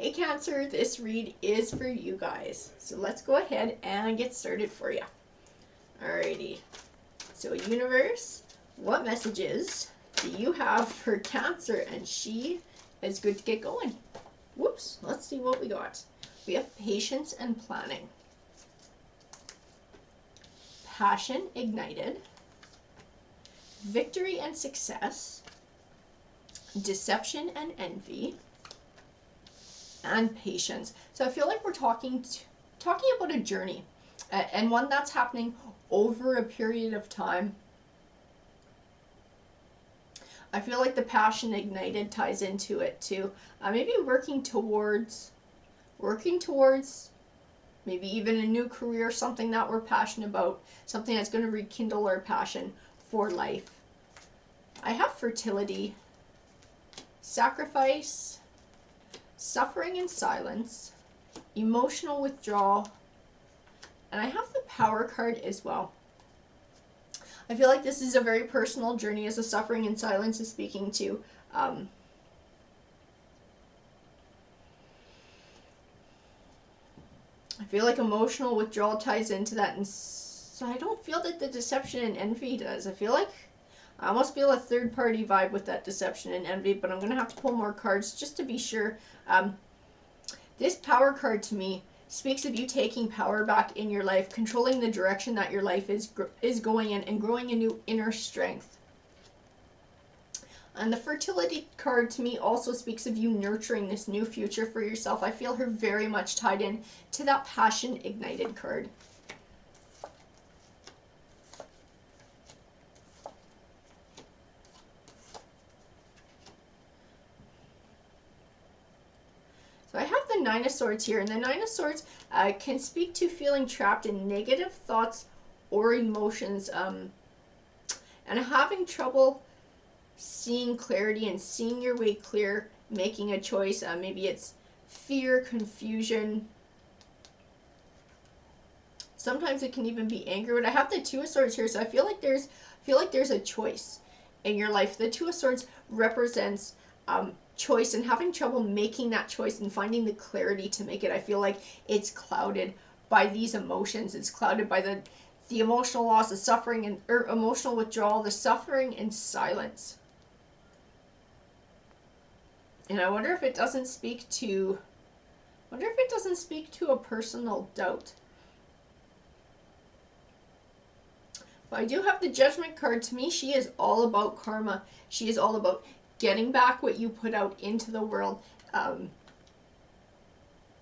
Hey Cancer, this read is for you guys. So let's go ahead and get started for you. Alrighty. So universe, what messages do you have for Cancer? And she is good to get going. Whoops, let's see what we got. We have patience and planning. Passion ignited. Victory and success. Deception and envy. And patience. So I feel like we're talking about a journey, and one that's happening over a period of time. I feel like the passion ignited ties into it too. Maybe working towards maybe even a new career, something that we're passionate about, something that's going to rekindle our passion for life. I have fertility, sacrifice, suffering and silence, emotional withdrawal, and I have the Power card as well. I feel like this is a very personal journey, as the suffering and silence is speaking to I feel like emotional withdrawal ties into that, and so I don't feel that the deception and envy does. I almost feel a third party vibe with that deception and envy, but I'm going to have to pull more cards just to be sure. This Power card to me speaks of you taking power back in your life, controlling the direction that your life is going in, and growing a new inner strength. And the fertility card to me also speaks of you nurturing this new future for yourself. I feel her very much tied in to that passion ignited card. So I have the Nine of Swords here, and the Nine of Swords can speak to feeling trapped in negative thoughts or emotions, and having trouble seeing clarity and seeing your way clear, making a choice. Maybe it's fear, confusion. Sometimes it can even be anger. But I have the Two of Swords here, so I feel like there's a choice in your life. The Two of Swords represents choice and having trouble making that choice and finding the clarity to make it. I feel like it's clouded by these emotions. It's clouded by the emotional loss, the suffering, and emotional withdrawal, the suffering and silence. And I wonder if it doesn't speak to a personal doubt. But I do have the Judgment card. To me, she is all about karma. She is all about getting back what you put out into the world. And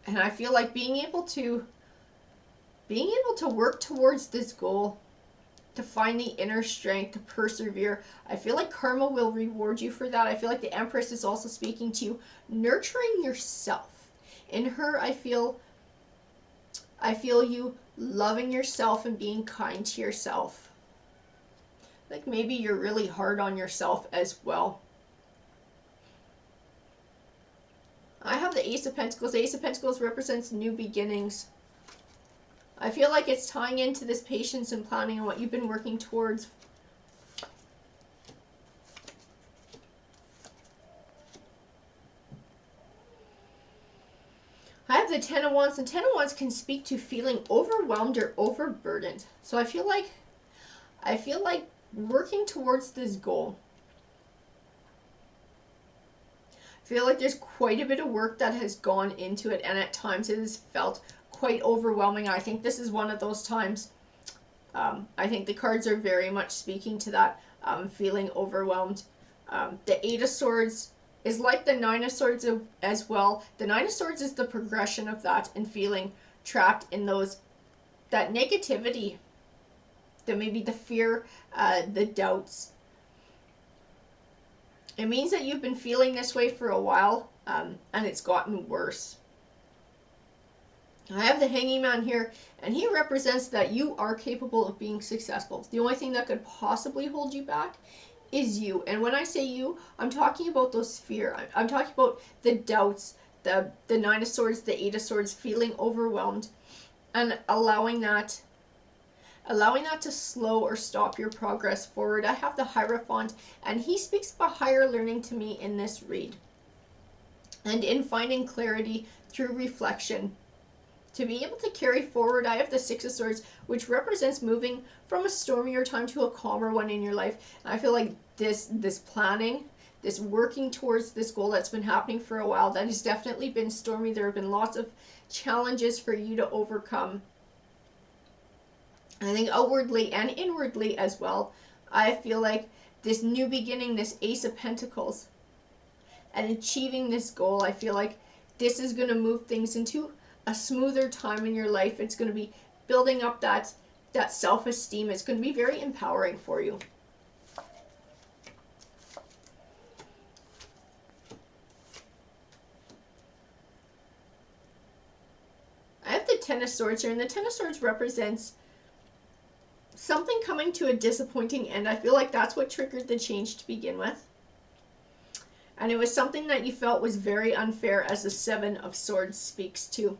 I feel like being able to work towards this goal, to find the inner strength, to persevere. I feel like karma will reward you for that. I feel like the Empress is also speaking to you nurturing yourself. In her, I feel you loving yourself and being kind to yourself. Like maybe you're really hard on yourself as well. I have the Ace of Pentacles. The Ace of Pentacles represents new beginnings. I feel like it's tying into this patience and planning and what you've been working towards. I have the Ten of Wands, and Ten of Wands can speak to feeling overwhelmed or overburdened. So I feel like working towards this goal. I feel like there's quite a bit of work that has gone into it, and at times it has felt quite overwhelming. I think this is one of those times. I think the cards are very much speaking to that, feeling overwhelmed. The Eight of Swords is like the Nine of Swords as well. The Nine of Swords is the progression of that, and feeling trapped in that negativity, maybe the fear, the doubts. It means that you've been feeling this way for a while, and it's gotten worse. I have the Hanging Man here, and he represents that you are capable of being successful. The only thing that could possibly hold you back is you. And when I say you, I'm talking about those fear. I'm talking about the doubts, the Nine of Swords, the Eight of Swords, feeling overwhelmed, and allowing that to slow or stop your progress forward. I have the Hierophant, and he speaks about higher learning to me in this read. and in finding clarity through reflection. To be able to carry forward, I have the Six of Swords, which represents moving from a stormier time to a calmer one in your life. And I feel like this planning, this working towards this goal that's been happening for a while, that has definitely been stormy. There have been lots of challenges for you to overcome. I think outwardly and inwardly as well. I feel like this new beginning, this Ace of Pentacles, and achieving this goal, I feel like this is going to move things into a smoother time in your life. It's going to be building up that self-esteem. It's going to be very empowering for you. I have the Ten of Swords here, and the Ten of Swords represents something coming to a disappointing end. I feel like that's what triggered the change to begin with. And it was something that you felt was very unfair, as the Seven of Swords speaks to.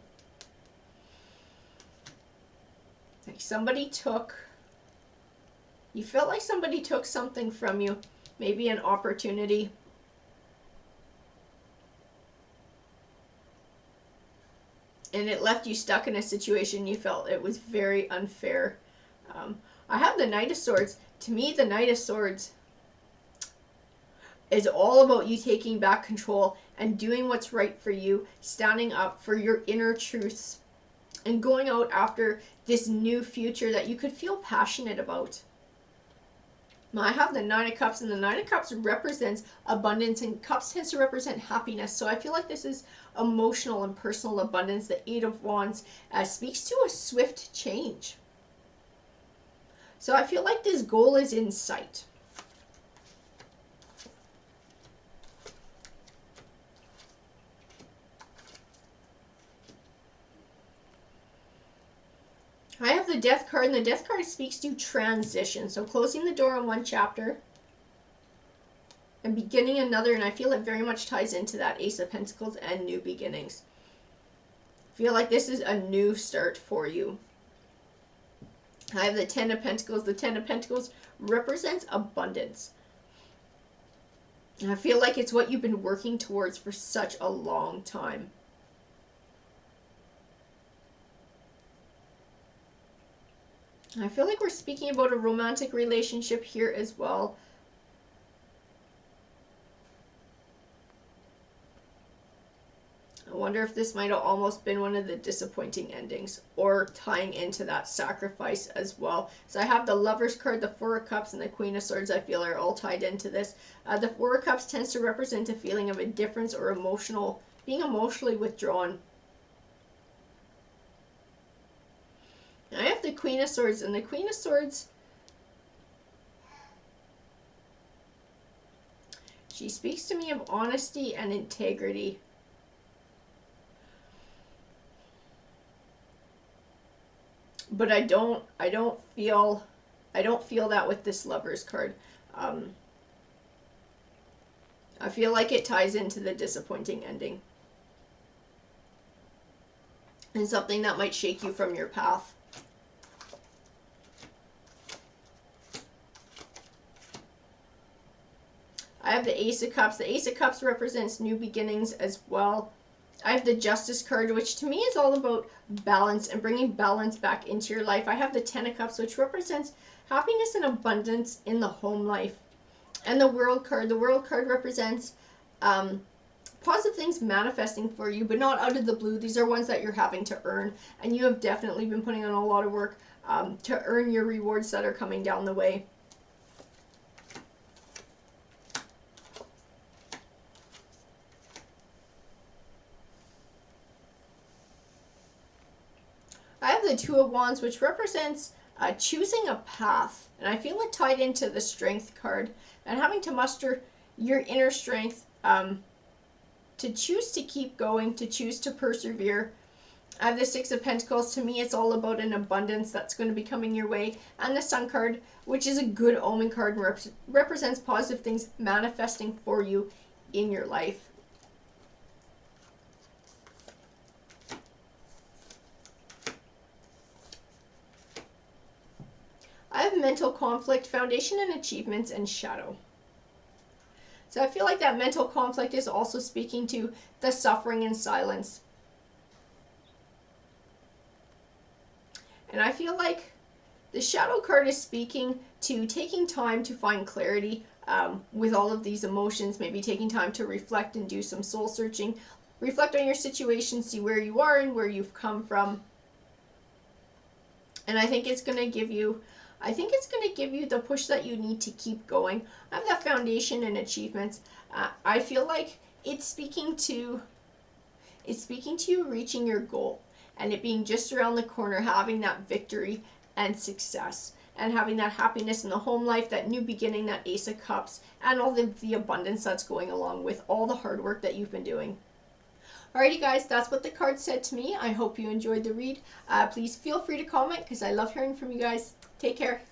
Like you felt like somebody took something from you, maybe an opportunity. And it left you stuck in a situation you felt it was very unfair. I have the Knight of Swords. To me, the Knight of Swords is all about you taking back control and doing what's right for you, standing up for your inner truths, and going out after this new future that you could feel passionate about. I have the Nine of Cups, and the Nine of Cups represents abundance, and Cups tends to represent happiness. So I feel like this is emotional and personal abundance. The Eight of Wands speaks to a swift change. So I feel like this goal is in sight. I have the Death card, and the Death card speaks to transition. So closing the door on one chapter and beginning another, and I feel it very much ties into that Ace of Pentacles and new beginnings. I feel like this is a new start for you. I have the Ten of Pentacles. The Ten of Pentacles represents abundance. And I feel like it's what you've been working towards for such a long time. I feel like we're speaking about a romantic relationship here as well. I wonder if this might have almost been one of the disappointing endings, or tying into that sacrifice as well. So I have the Lover's card, the Four of Cups, and the Queen of Swords. I feel are all tied into this. The Four of Cups tends to represent a feeling of indifference or being emotionally withdrawn. I have the Queen of Swords, and the Queen of Swords, she speaks to me of honesty and integrity. But I don't feel that with this Lover's card. I feel like it ties into the disappointing ending, and something that might shake you from your path. I have the Ace of Cups. The Ace of Cups represents new beginnings as well. I have the Justice card, which to me is all about balance and bringing balance back into your life. I have the Ten of Cups, which represents happiness and abundance in the home life. And the World card. The World card represents positive things manifesting for you, but not out of the blue. These are ones that you're having to earn, and you have definitely been putting on a lot of work to earn your rewards that are coming down the way. I have the Two of Wands, which represents choosing a path, and I feel it tied into the Strength card, and having to muster your inner strength to choose to keep going, to choose to persevere. I have the Six of Pentacles. To me, it's all about an abundance that's going to be coming your way, and the Sun card, which is a good omen card and represents positive things manifesting for you in your life. I have Mental Conflict, Foundation and Achievements, and Shadow. So I feel like that mental conflict is also speaking to the suffering in silence. And I feel like the shadow card is speaking to taking time to find clarity with all of these emotions, maybe taking time to reflect and do some soul searching. Reflect on your situation, see where you are and where you've come from. And I think it's going to give you the push that you need to keep going. I have that foundation and achievements. I feel like it's speaking to you reaching your goal and it being just around the corner, having that victory and success and having that happiness in the home life, that new beginning, that Ace of Cups, and all the abundance that's going along with all the hard work that you've been doing. Alrighty guys, that's what the card said to me. I hope you enjoyed the read. Please feel free to comment because I love hearing from you guys. Take care.